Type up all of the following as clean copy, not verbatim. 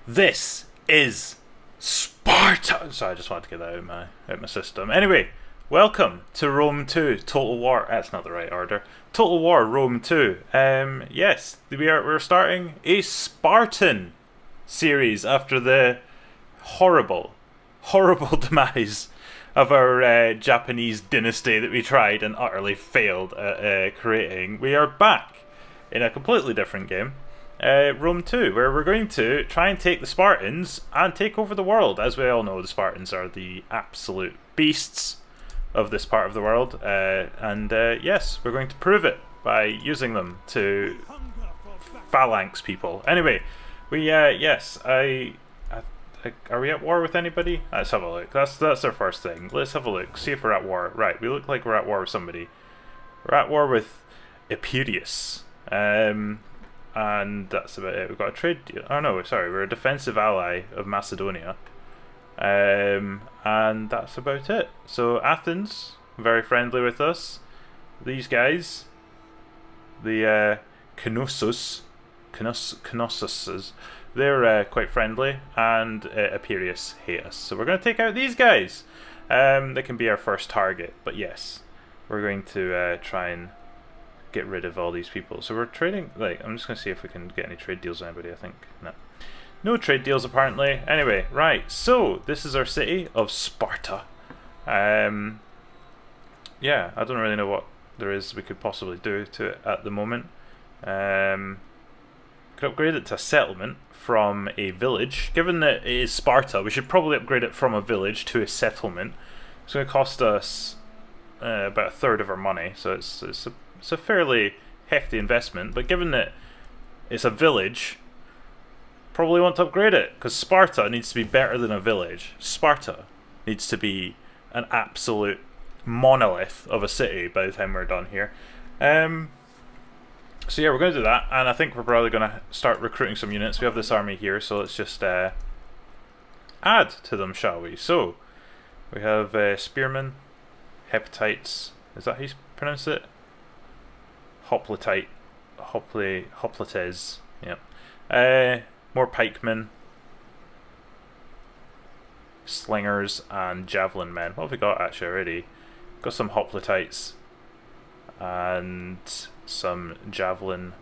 This is Sparta. Sorry, I just wanted to get that out of my system. Anyway, welcome to Rome 2 Total War. That's not the right order. Total War Rome 2. Yes, we're starting a Spartan series after the horrible demise of our Japanese dynasty that we tried and utterly failed at creating. We are back in a completely different game. Rome 2, where we're going to try and take the Spartans and take over the world. As we all know, the Spartans are the absolute beasts of this part of the world, and yes, we're going to prove it by using them to phalanx people. Anyway, are we at war with anybody? Let's have a look. That's our first thing. Let's have a look. See if we're at war. Right, we look like we're at war with somebody. We're at war with Epirus. And that's about it. We've got a trade deal. Oh no, sorry, we're a defensive ally of Macedonia. And that's about it. So Athens, very friendly with us. These guys, the Knossos, they're quite friendly, and Epirus hate us. So we're going to take out these guys. They can be our first target, but yes, we're going to try and get rid of all these people. So we're trading, I'm just going to see if we can get any trade deals with anybody. I think no trade deals apparently. Anyway, right, so this is our city of Sparta. Yeah, I don't really know what there is we could possibly do to it at the moment. Could upgrade it to a settlement from a village. Given that it is Sparta, we should probably upgrade it from a village to a settlement. It's going to cost us about a third of our money, so it's a fairly hefty investment, but given that it's a village, probably want to upgrade it, because Sparta needs to be better than a village. Sparta needs to be an absolute monolith of a city by the time we're done here. So yeah, we're going to do that, and I think we're probably going to start recruiting some units. We have this army here, so let's just add to them, shall we? So, we have spearmen, hepatites, is that how you pronounce it? Hoplites, yep. More pikemen, slingers, and javelin men. What have we got actually already? Got some hoplites and some javelin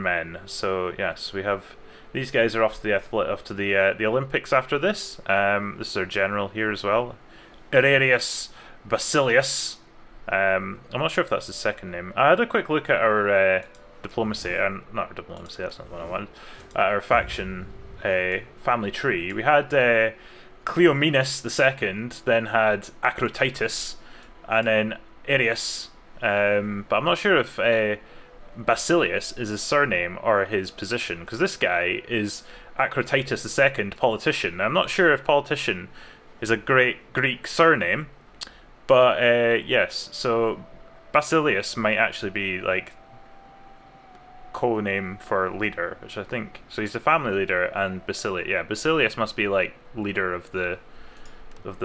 men. So yes, we have these guys are off to the Olympics after this. This is our general here as well, Aurelius Basilius. I'm not sure if that's his second name. I had a quick look at our diplomacy, and not our diplomacy, that's not what I wanted. Our faction family tree. We had Cleomenes II, then had Acrotitus, and then Arius. But I'm not sure if Basilius is his surname or his position, because this guy is Acrotitus II, politician. I'm not sure if politician is a great Greek surname. But yes, so Basilius might actually be like co-name for leader, which I think. So he's the family leader, and Basilius. Yeah, Basilius must be like leader of the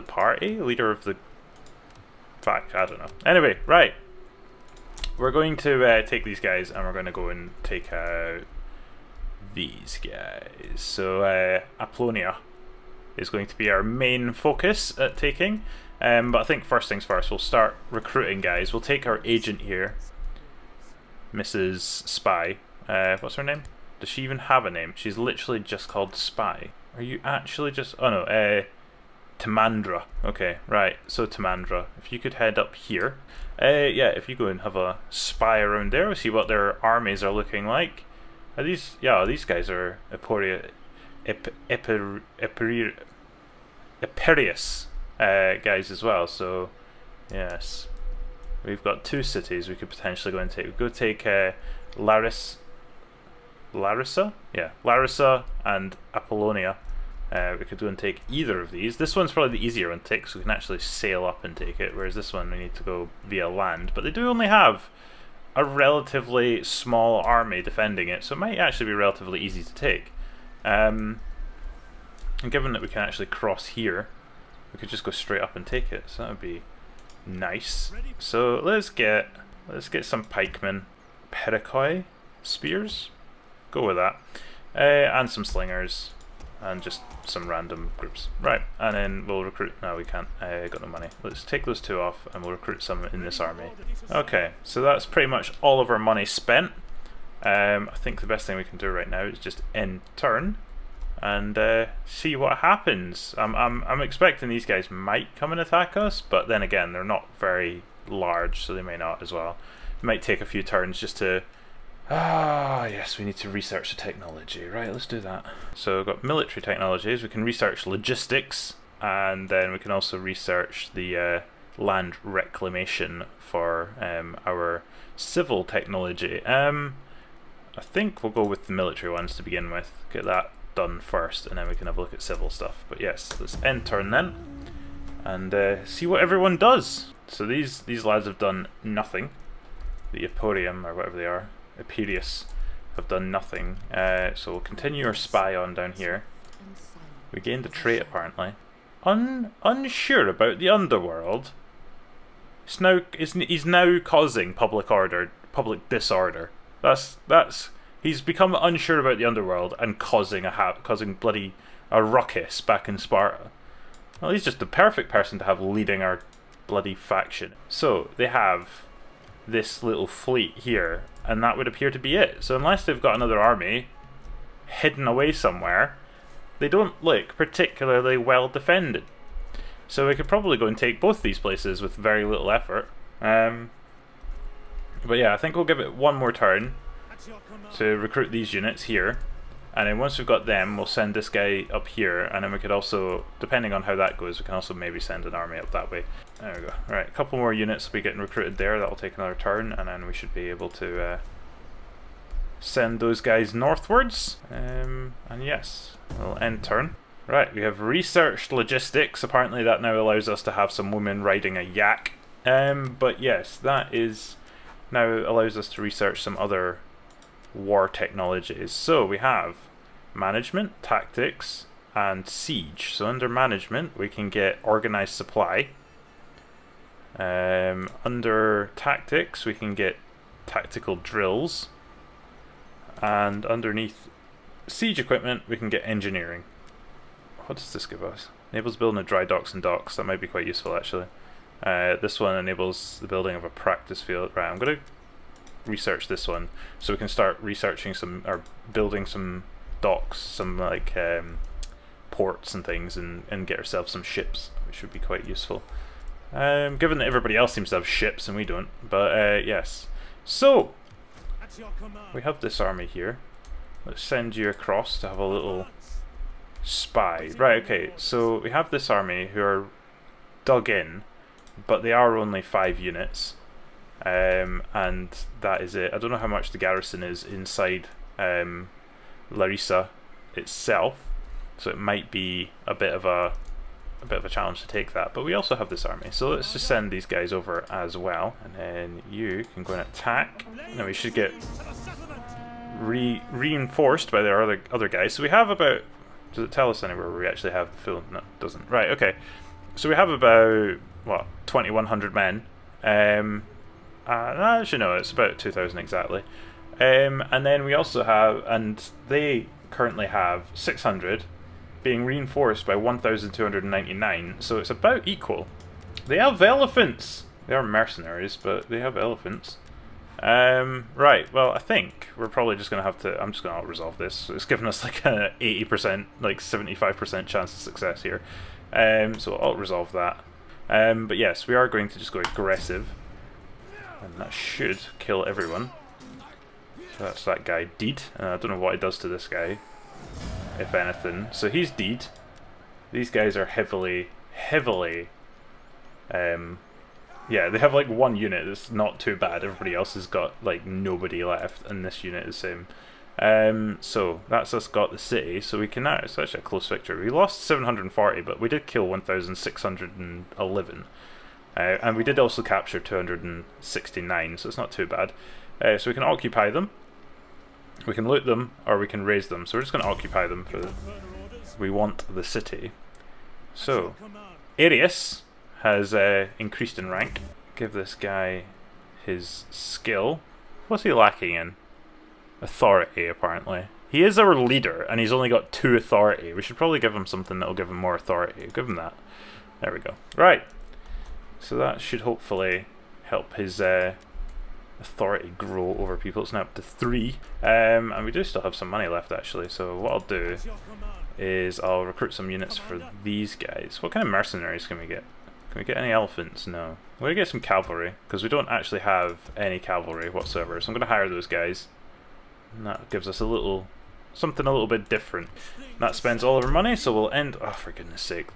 party, leader of the fact. I don't know. Anyway, right, we're going to take these guys, and we're going to go and take out these guys. So Apollonia is going to be our main focus at taking. But I think first things first, we'll start recruiting guys. We'll take our agent here, Mrs. Spy. What's her name? Does she even have a name? She's literally just called Spy. Are you actually just... Oh no, Timandra. Okay, right. So Timandra, if you could head up here. Yeah, if you go and have a spy around there, we'll see what their armies are looking like. Are these... Yeah, these guys are Epirus guys as well, so yes, we've got two cities we could potentially go and take. We go take Larissa, yeah, Larissa and Apollonia. We could go and take either of these. This one's probably the easier one to take, so we can actually sail up and take it, whereas this one we need to go via land. But they do only have a relatively small army defending it, so it might actually be relatively easy to take. And given that we can actually cross here, we could just go straight up and take it, so that would be nice. So let's get some pikemen, perikoi spears. Go with that. And some slingers. And just some random groups. Right, and then we'll recruit... No, we can't. Got no money. Let's take those two off and we'll recruit some in this army. Okay, so that's pretty much all of our money spent. I think the best thing we can do right now is just end turn and see what happens. I'm expecting these guys might come and attack us, but then again, they're not very large, so they may not as well. It might take a few turns just to... Ah, yes, we need to research the technology. Right, let's do that. So we've got military technologies. We can research logistics, and then we can also research the land reclamation for our civil technology. I think we'll go with the military ones to begin with. Get that done first, and then we can have a look at civil stuff. But yes, let's end turn then, and see what everyone does. So these lads have done nothing. The Emporium, or whatever they are, Imperius, have done nothing. So we'll continue our spy on down here. We gained a trait apparently. Unsure about the underworld. He's now causing public disorder. He's become unsure about the underworld and causing bloody a ruckus back in Sparta. Well, he's just the perfect person to have leading our bloody faction. So they have this little fleet here, and that would appear to be it. So unless they've got another army hidden away somewhere, they don't look particularly well defended. So we could probably go and take both these places with very little effort. But yeah, I think we'll give it one more turn to recruit these units here, and then once we've got them, we'll send this guy up here, and then we could also, depending on how that goes, we can also maybe send an army up that way. There we go. Right, a couple more units will be getting recruited there. That'll take another turn, and then we should be able to send those guys northwards. And yes, we'll end turn. Right, we have researched logistics. Apparently that now allows us to have some women riding a yak. But yes, that is... now allows us to research some other war technologies. So we have management, tactics, and siege. So under management we can get organized supply. Under tactics we can get tactical drills, and underneath siege equipment we can get engineering. What does this give us? Enables building of dry docks and docks. That might be quite useful actually. This one enables the building of a practice field. Right, I'm going to research this one so we can start researching some, or building some docks, some like ports and things, and get ourselves some ships, which would be quite useful. Given that everybody else seems to have ships and we don't. But yes. So, we have this army here. Let's send you across to have a little spy. Right, okay, so we have this army who are dug in, but they are only 5 units, and that is it. I don't know how much the garrison is inside Larissa itself, so it might be a bit of a challenge to take that. But we also have this army, so let's just send these guys over as well, and then you can go and attack. Now we should get reinforced by their other guys. So we have about... does it tell us anywhere where we actually have the full... no, it doesn't. Right, okay. So we have about, what, 2,100 men. Actually no, it's about 2,000 exactly. And then we also have, and they currently have 600, being reinforced by 1,299, so it's about equal. They have elephants! They are mercenaries, but they have elephants. Right, well, I think we're probably just going to have to... I'm just going to resolve this. It's given us like an 80%, like 75% chance of success here. So I'll resolve that. But yes, we are going to just go aggressive. And that should kill everyone. So that's that guy, deed. I don't know what it does to this guy, if anything. So he's deed. These guys are heavily... yeah, they have like 1 unit that's not too bad. Everybody else has got like nobody left, and this unit is the same. So that's us got the city, so we can now... it's actually a close victory. We lost 740, but we did kill 1,611. And we did also capture 269, so it's not too bad. So we can occupy them, we can loot them, or we can raise them. So we're just going to occupy them for... we want the city. So, Arius has increased in rank. Give this guy his skill. What's he lacking in? Authority, apparently. He is our leader, and he's only got 2 authority. We should probably give him something that'll give him more authority. Give him that. There we go. Right. So that should hopefully help his authority grow over people. It's now up to 3. And we do still have some money left, actually. So what I'll do is I'll recruit some units for these guys. What kind of mercenaries can we get? Can we get any elephants? No. We're going to get some cavalry, because we don't actually have any cavalry whatsoever. So I'm going to hire those guys. And that gives us a little... something a little bit different. That spends all of our money, so we'll end... oh, for goodness sake.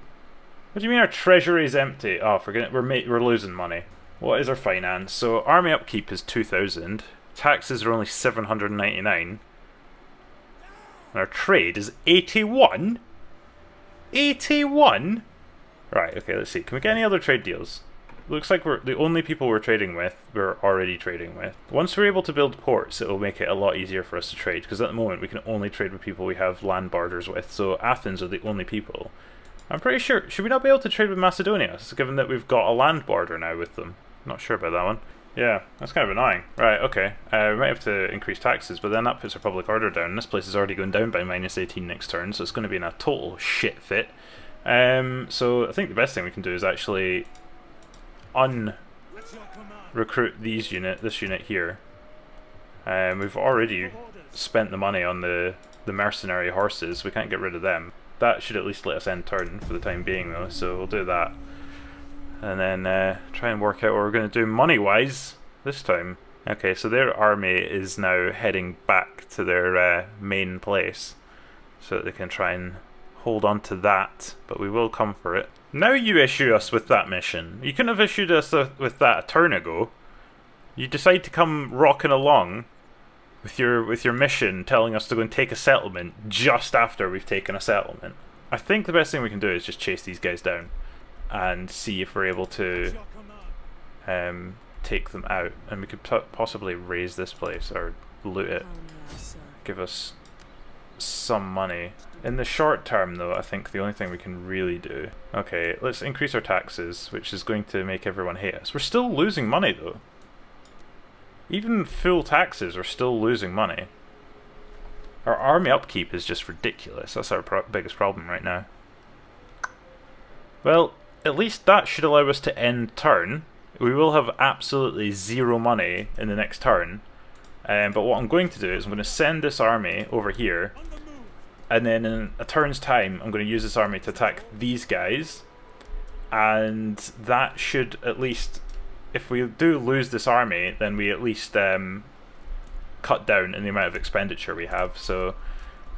What do you mean our treasury is empty? Oh, we're losing money. What is our finance? So army upkeep is 2,000. Taxes are only 799. And our trade is 81? 81? Right, okay, let's see. Can we get any other trade deals? Looks like we're the only people we're trading with, we're already trading with. Once we're able to build ports, it will make it a lot easier for us to trade, because at the moment we can only trade with people we have land borders with, so Athens are the only people. I'm pretty sure, should we not be able to trade with Macedonia, given that we've got a land border now with them? Not sure about that one. Yeah, that's kind of annoying. Right, okay. We might have to increase taxes, but then that puts our public order down. This place is already going down by -18 next turn, so it's going to be in a total shit fit. So I think the best thing we can do is actually recruit this unit here. We've already spent the money on the mercenary horses. We can't get rid of them. That should at least let us end turn for the time being, though, so we'll do that. And then try and work out what we're going to do money-wise this time. Okay, so their army is now heading back to their main place, so that they can try and hold on to that, but we will come for it. Now you issue us with that mission. You couldn't have issued us with that a turn ago. You decide to come rocking along with your mission, telling us to go and take a settlement just after we've taken a settlement. I think the best thing we can do is just chase these guys down and see if we're able to take them out, and we could possibly raise this place or loot it, give us some money. In the short term, though, I think the only thing we can really do... okay, let's increase our taxes, which is going to make everyone hate us. We're still losing money, though. Even full taxes, we're still losing money. Our army upkeep is just ridiculous. That's our biggest problem right now. Well, at least that should allow us to end turn. We will have absolutely 0 money in the next turn. But what I'm going to do is I'm going to send this army over here, and then in a turn's time I'm going to use this army to attack these guys, and that should at least, if we do lose this army, then we at least cut down in the amount of expenditure we have. So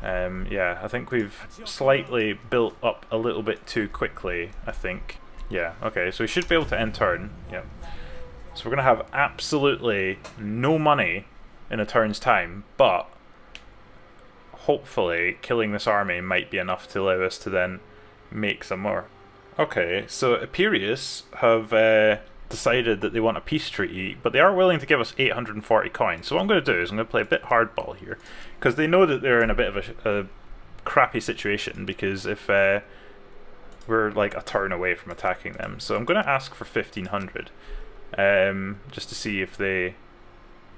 yeah, I think we've slightly built up a little bit too quickly, I think. Yeah, okay, so we should be able to end turn. Yeah. So we're going to have absolutely no money in a turn's time, but hopefully killing this army might be enough to allow us to then make some more. Okay, so Epirus have decided that they want a peace treaty, but they are willing to give us 840 coins. So what I'm going to do is I'm going to play a bit hardball here, because they know that they're in a bit of a crappy situation, because if we're like a turn away from attacking them. So I'm going to ask for 1,500, just to see if they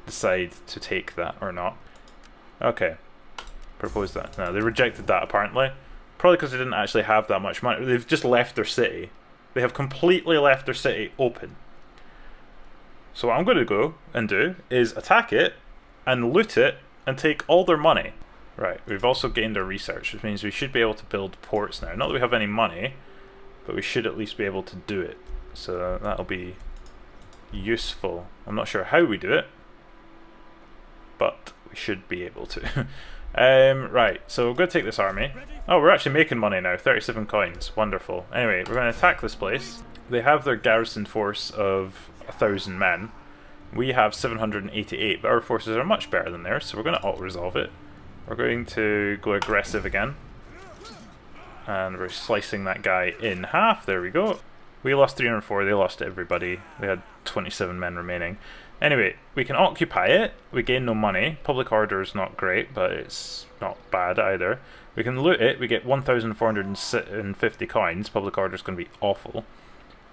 decide to take that or not. Okay, propose that. No, they rejected that apparently. Probably because they didn't actually have that much money. They've just left their city. They have completely left their city open. So what I'm going to go and do is attack it and loot it and take all their money. Right, we've also gained our research, which means we should be able to build ports now. Not that we have any money, but we should at least be able to do it. So that'll be useful. I'm not sure how we do it, but we should be able to. Right, so we're going to take this army. Oh, we're actually making money now, 37 coins, wonderful. Anyway, we're going to attack this place. They have their garrison force of 1,000 men. We have 788, but our forces are much better than theirs, so we're going to auto-resolve it. We're going to go aggressive again. And we're slicing that guy in half, there we go. We lost 304, they lost everybody. They had 27 men remaining. Anyway, we can occupy it, we gain no money. Public order is not great, but it's not bad either. We can loot it, we get 1,450 coins. Public order is going to be awful.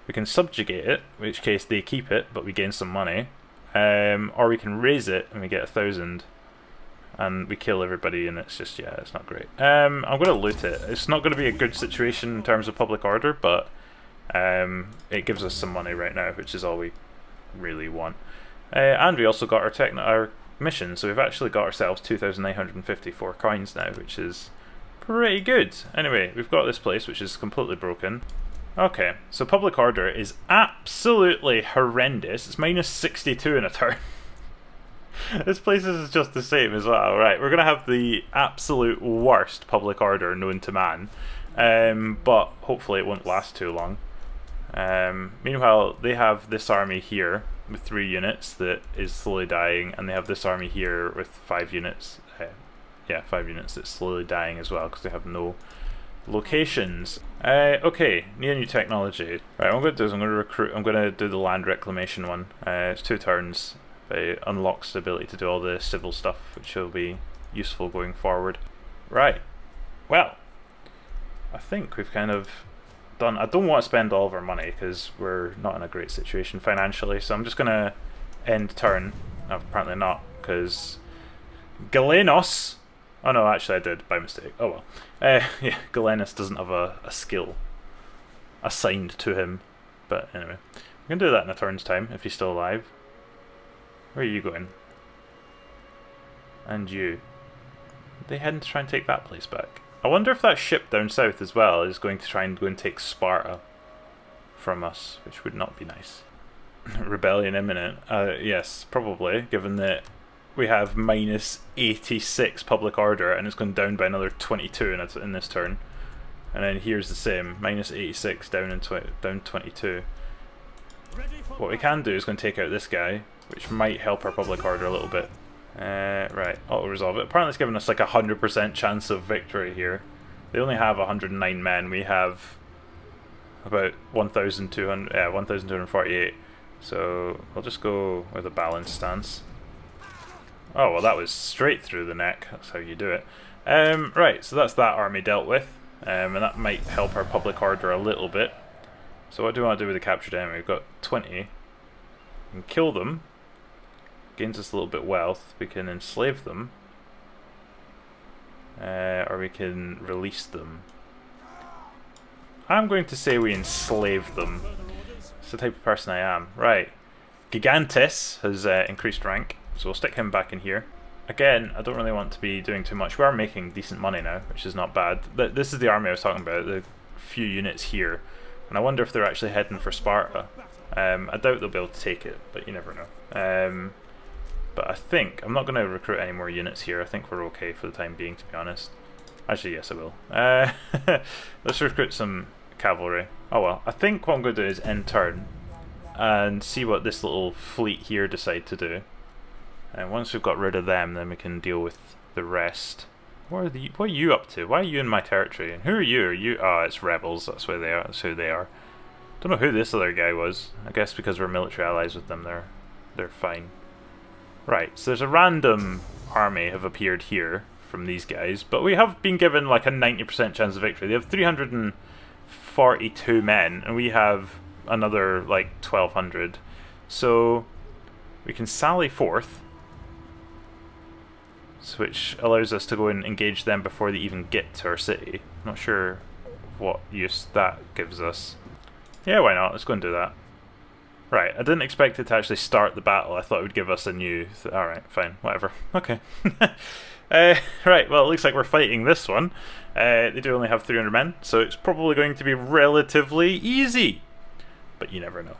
We can subjugate it, in which case they keep it, but we gain some money. Or we can raise it and we get 1,000. and we kill everybody, and it's just, yeah, it's not great. I'm going to loot it. It's not going to be a good situation in terms of public order, but it gives us some money right now, which is all we really want. And we also got our mission, so we've actually got ourselves 2,954 coins now, which is pretty good. Anyway, we've got this place, which is completely broken. Okay, so public order is absolutely horrendous. It's minus 62 in a turn. This place is just the same as well. Right, we're going to have the absolute worst public order known to man. But hopefully it won't last too long. Meanwhile, they have this army here with 3 units that is slowly dying, and they have this army here with 5 units. 5 units that's slowly dying as well because they have no locations. Okay, new technology. Right, what I'm going to do is I'm going to do the land reclamation one. It's 2 turns. It unlocks the ability to do all the civil stuff, which will be useful going forward. Right, well, I think we've kind of done. I don't want to spend all of our money because we're not in a great situation financially, so I'm just going to end turn. Apparently not, because Galenos. Oh no, actually I did by mistake. Oh well. Yeah, Galenos doesn't have a skill assigned to him, but anyway, we can do that in a turn's time if he's still alive. Where are you going? And you. They heading to try and take that place back. I wonder if that ship down south as well is going to try and go and take Sparta from us, which would not be nice. Rebellion imminent. Yes, probably, given that we have minus 86 public order and it's gone down by another 22 in this turn. And then here's the same, minus 86 down 22. What we can do is going to take out this guy, which might help our public order a little bit. Right, auto-resolve it. Apparently it's given us like 100% chance of victory here. They only have 109 men, we have about 1,248. So I'll just go with a balanced stance. Oh, well that was straight through the neck, that's how you do it. Right, so that's that army dealt with, and that might help our public order a little bit. So what do we want to do with the captured enemy? We've got 20. We can kill them. Gains us a little bit wealth. We can enslave them. Or we can release them. I'm going to say we enslave them. It's the type of person I am. Right. Gigantes has increased rank, so we'll stick him back in here. Again, I don't really want to be doing too much. We are making decent money now, which is not bad. This is the army I was talking about, the few units here. And I wonder if they're actually heading for Sparta. I doubt they'll be able to take it, but you never know. But I think, I'm not going to recruit any more units here. I think we're okay for the time being, to be honest. Actually, yes I will. Let's recruit some cavalry. Oh well, I think what I'm going to do is end turn and see what this little fleet here decide to do. And once we've got rid of them, then we can deal with the rest. What are you up to? Why are you in my territory? And who are you? Are you? Oh, it's rebels. That's where they are. That's who they are. Don't know who this other guy was. I guess because we're military allies with them, they're fine. Right. So there's a random army have appeared here from these guys, but we have been given like a 90% chance of victory. They have 342 men, and we have another like 1,200. So we can sally forth, which allows us to go and engage them before they even get to our city. Not sure what use that gives us. Yeah, why not? Let's go and do that. Right, I didn't expect it to actually start the battle. I thought it would give us a new... Alright, fine, whatever. Okay. Right, well, it looks like we're fighting this one. They do only have 300 men, so it's probably going to be relatively easy. But you never know.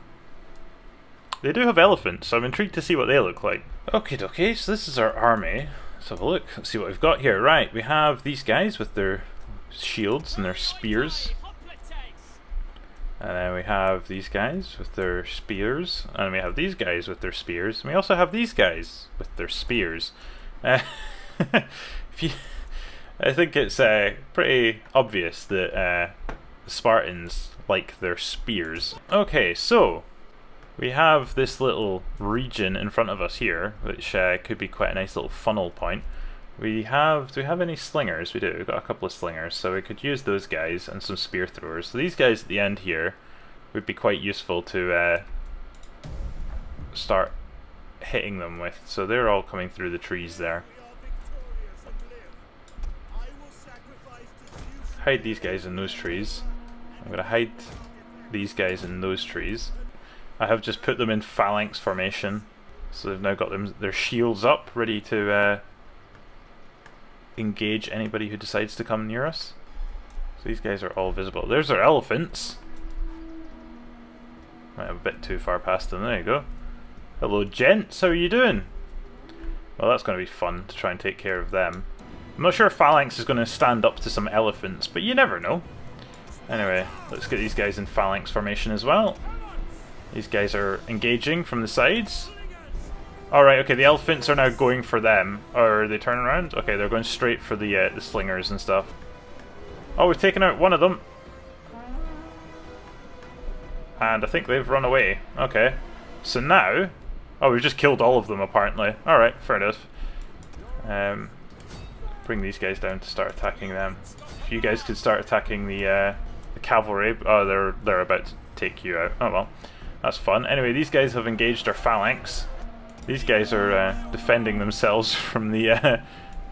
They do have elephants, so I'm intrigued to see what they look like. Okie dokie, so this is our army. Let's have a look. Let's see what we've got here. Right, we have these guys with their shields and their spears. And then we have these guys with their spears. And we have these guys with their spears. And we also have these guys with their spears. I think it's pretty obvious that the Spartans like their spears. Okay, so we have this little region in front of us here, which could be quite a nice little funnel point. Do we have any slingers? We do, we've got a couple of slingers, so we could use those guys and some spear throwers. So these guys at the end here would be quite useful to start hitting them with. So they're all coming through the trees there. hide these guys in those trees. I'm gonna hide these guys in those trees. I have just put them in phalanx formation, so they've now got their shields up, ready to engage anybody who decides to come near us. So these guys are all visible. There's our elephants. Might have a bit too far past them. There you go. Hello, gents. How are you doing? Well, that's going to be fun to try and take care of them. I'm not sure if phalanx is going to stand up to some elephants, but you never know. Anyway, let's get these guys in phalanx formation as well. These guys are engaging from the sides. Alright, okay, the elephants are now going for them. Or are they turning around? Okay, they're going straight for the slingers and stuff. Oh, we've taken out one of them. And I think they've run away. Okay. So now... Oh, we've just killed all of them, apparently. Alright, fair enough. Bring these guys down to start attacking them. If you guys could start attacking the cavalry... Oh, they're about to take you out. Oh well. That's fun. Anyway, these guys have engaged our phalanx. These guys are defending themselves from the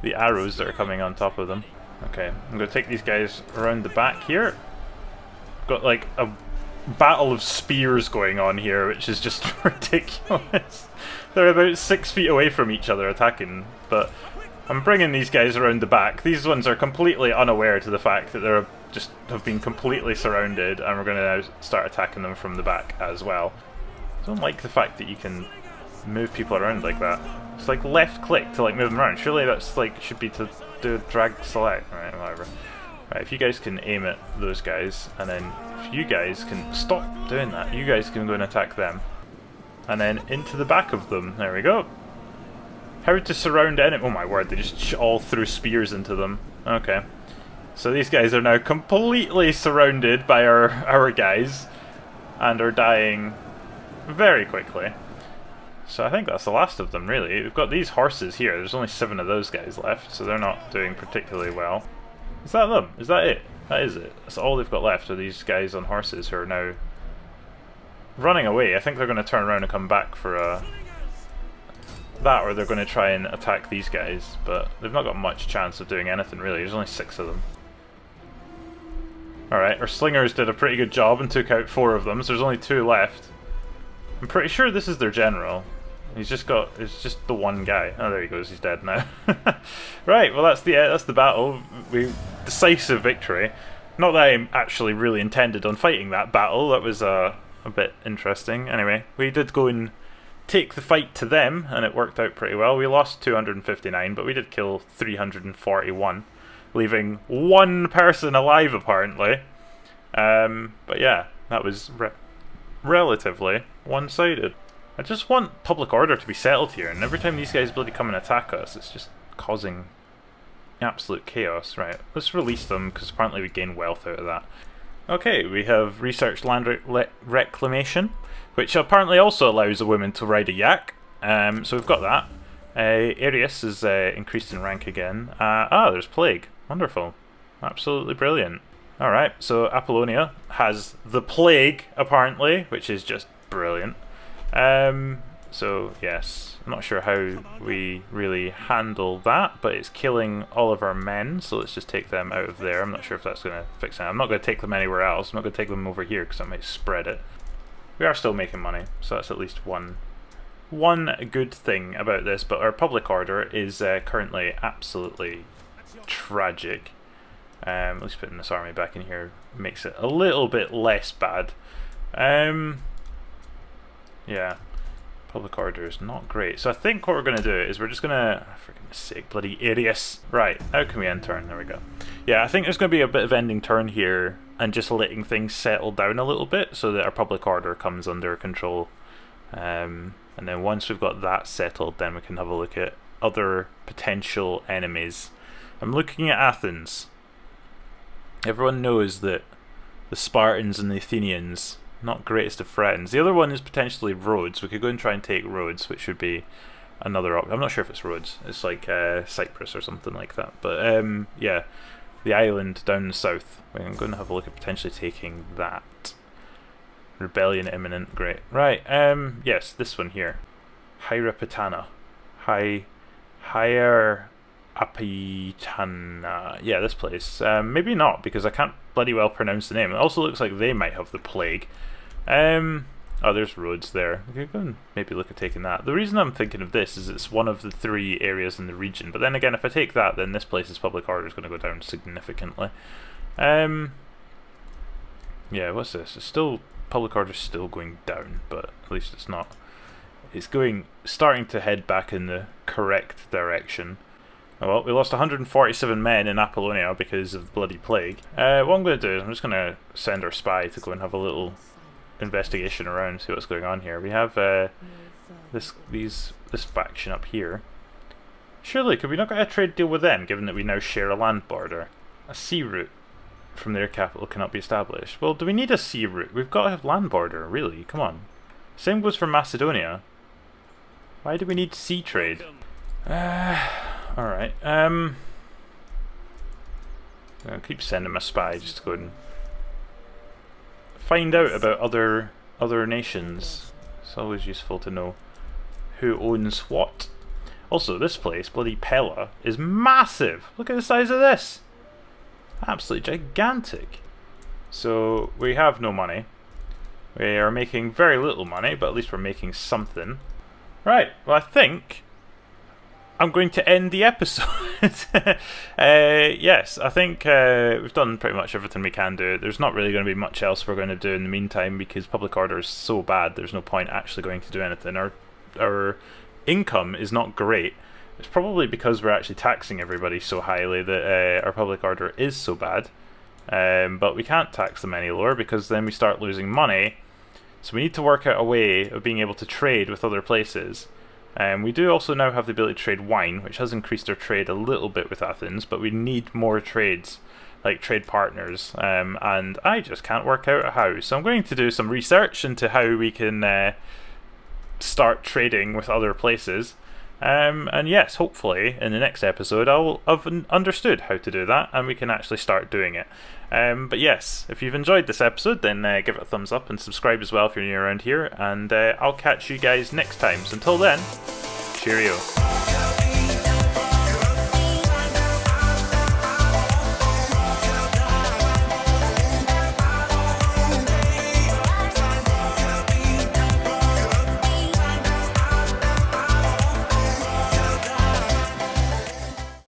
arrows that are coming on top of them. Okay, I'm going to take these guys around the back here. Got like a battle of spears going on here, which is just ridiculous. They're about 6 feet away from each other attacking, but I'm bringing these guys around the back. These ones are completely unaware to the fact that they're just have been completely surrounded, and we're going to now start attacking them from the back as well. I don't like the fact that you can move people around like that. It's like left click to like move them around. Surely that's like should be to do drag select. Right, whatever. Right, if you guys can aim at those guys, and then if you guys can stop doing that, you guys can go and attack them. And then into the back of them. There we go. How to surround enemy. Oh my word, they just all threw spears into them. Okay. So these guys are now completely surrounded by our guys, and are dying very quickly. So I think that's the last of them, really. We've got these horses here. There's only 7 of those guys left, so they're not doing particularly well. Is that them? Is that it? That is it. That's all they've got left are these guys on horses who are now running away. I think they're going to turn around and come back for that, or they're going to try and attack these guys, but they've not got much chance of doing anything, really. There's only 6 of them. Alright, our slingers did a pretty good job and took out 4 of them, so there's only 2 left. I'm pretty sure this is their general. He's just got, it's just the one guy. Oh, there he goes, he's dead now. Right, well that's the battle. Decisive victory. Not that I actually really intended on fighting that battle, that was a bit interesting. Anyway, we did go and take the fight to them, and it worked out pretty well. We lost 259, but we did kill 341, leaving 1 person alive apparently. But yeah, that was relatively one-sided. I just want public order to be settled here, and every time these guys bloody come and attack us, it's just causing absolute chaos. Right, let's release them, because apparently we gain wealth out of that. Okay, we have researched land reclamation, which apparently also allows a woman to ride a yak. So we've got that. Arius is increased in rank again. There's plague. Wonderful. Absolutely brilliant. Alright, so Apollonia has the plague, apparently, which is just brilliant. So, yes, I'm not sure how we really handle that, but it's killing all of our men, so let's just take them out of there. I'm not sure if that's going to fix it. I'm not going to take them anywhere else. I'm not going to take them over here, because that might spread it. We are still making money, so that's at least one good thing about this, but our public order is currently absolutely tragic. At least putting this army back in here makes it a little bit less bad. Yeah, public order is not great. So I think what we're going to do is we're just going to... For goodness sake, bloody Arius. Right, how can we end turn? There we go. Yeah, I think there's going to be a bit of ending turn here and just letting things settle down a little bit so that our public order comes under control. And then once we've got that settled, then we can have a look at other potential enemies. I'm looking at Athens. Everyone knows that the Spartans and the Athenians, not greatest of friends. The other one is potentially Rhodes. We could go and try and take Rhodes, which would be another option. I'm not sure if it's Rhodes. It's like Cyprus or something like that. But yeah, the island down the south. I'm going to have a look at potentially taking that. Rebellion imminent. Great. Right. Yes, this one here. Hierapetana. Apitana. Yeah, this place. Maybe not, because I can't bloody well pronounce the name. It also looks like they might have the plague. Oh, there's roads there. We could go and maybe look at taking that. The reason I'm thinking of this is it's one of the 3 areas in the region. But then again, if I take that, then this place's public order is going to go down significantly. Yeah, what's this? It's still... Public order is still going down, but at least it's not. It's starting to head back in the correct direction. Oh, well, we lost 147 men in Apollonia because of the bloody plague. What I'm going to do is I'm just going to send our spy to go and have a little investigation around, see what's going on here. We have this faction up here. Surely, could we not get a trade deal with them, given that we now share a land border? A sea route from their capital cannot be established. Well, do we need a sea route? We've got to have land border, really. Come on. Same goes for Macedonia. Why do we need sea trade? Alright. I'll keep sending my spy just to go and find out about other nations. It's always useful to know who owns what. Also, this place, bloody Pella, is massive! Look at the size of this! Absolutely gigantic. So, we have no money. We are making very little money, but at least we're making something. Right, well I think I'm going to end the episode. Yes, I think we've done pretty much everything we can do. There's not really going to be much else we're going to do in the meantime because public order is so bad there's no point actually going to do anything. Our income is not great. It's probably because we're actually taxing everybody so highly that our public order is so bad. But we can't tax them any lower because then we start losing money. So we need to work out a way of being able to trade with other places. We do also now have the ability to trade wine, which has increased our trade a little bit with Athens, but we need more trades, like trade partners, and I just can't work out how. So I'm going to do some research into how we can start trading with other places. And yes, hopefully in the next episode I'll have understood how to do that and we can actually start doing it. But yes, if you've enjoyed this episode, then give it a thumbs up and subscribe as well if you're new around here, and I'll catch you guys next time. So until then, cheerio.